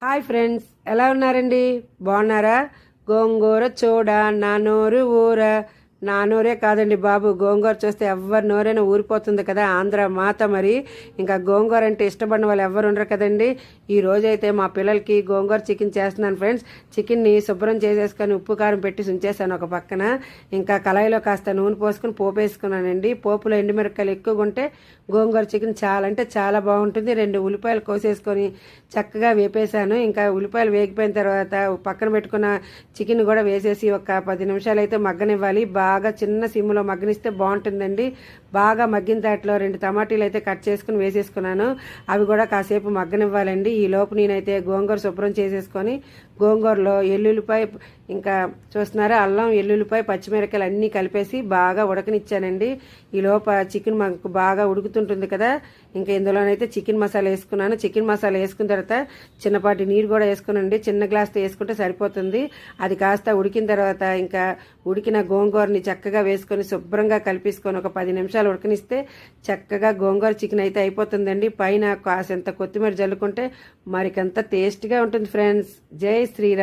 Hi friends, ఎలా ఉన్నారండి? బాగున్నారా? గోంగూర చూడ నా నోరు ఊర. నా నోరే కాదండి బాబు, గోంగూర చూస్తే ఎవరి నోరైనా ఊరిపోతుంది కదా. ఆంధ్ర మాత మరి. ఇంకా గోంగూర అంటే ఇష్టపడిన వాళ్ళు ఎవరు ఉండరు కదండి. ఈ రోజైతే మా పిల్లలకి గోంగూర చికెన్ చేస్తున్నాను ఫ్రెండ్స్. చికెన్ని శుభ్రం చేసేసుకొని ఉప్పు కారం పెట్టి ఉంచేసాను ఒక పక్కన. ఇంకా కళాయిలో కాస్త నూనె పోసుకుని పోపు వేసుకున్నానండి. పోపులో ఎండుమిరపకాయలు ఎక్కువగా ఉంటే గోంగూర చికెన్ చాలా అంటే చాలా బాగుంటుంది. 2 ఉల్లిపాయలు కోసేసుకొని చక్కగా వేపేసాను. ఇంకా ఉల్లిపాయలు వేగిపోయిన తర్వాత పక్కన పెట్టుకున్న చికెన్ కూడా వేసేసి ఒక 10 నిమిషాలు అయితే మగ్గనివ్వాలి. బాగా చిన్న సిమ్లో మగ్గనిస్తే బాగుంటుందండి. బాగా మగ్గిన దాంట్లో 2 టమాటీలు అయితే కట్ చేసుకుని వేసేసుకున్నాను. అవి కూడా కాసేపు మగ్గనివ్వాలండి. ఈ లోపు నేనైతే గోంగూర శుభ్రం చేసేసుకొని గోంగూరలో ఎల్లుల్లిపాయ, ఇంకా చూస్తున్నారా అల్లం, ఎల్లుల్లిపాయ, పచ్చిమిరపకాయలు అన్నీ కలిపేసి బాగా ఉడకనిచ్చానండి. ఈ లోప చికెన్ మనకు బాగా ఉడుకుతుంటుంది కదా. ఇంకా ఇందులోనైతే చికెన్ మసాలా వేసుకున్నాను. చికెన్ మసాలా వేసుకున్న తర్వాత చిన్నపాటి నీరు కూడా వేసుకునండి. చిన్న గ్లాస్తో వేసుకుంటే సరిపోతుంది. అది కాస్త ఉడికిన తర్వాత ఇంకా ఉడికిన గోంగూరని చక్కగా వేసుకొని శుభ్రంగా కలిపేసుకొని ఒక 10 నిమిషాలు ఉడకనిస్తే చక్కగా గోంగూర చికెన్ అయితే అయిపోతుందండి. పైన కాసంత కొత్తిమీర జల్లుకుంటే మరికంత టేస్ట్గా ఉంటుంది ఫ్రెండ్స్. జై శ్రీరామ్.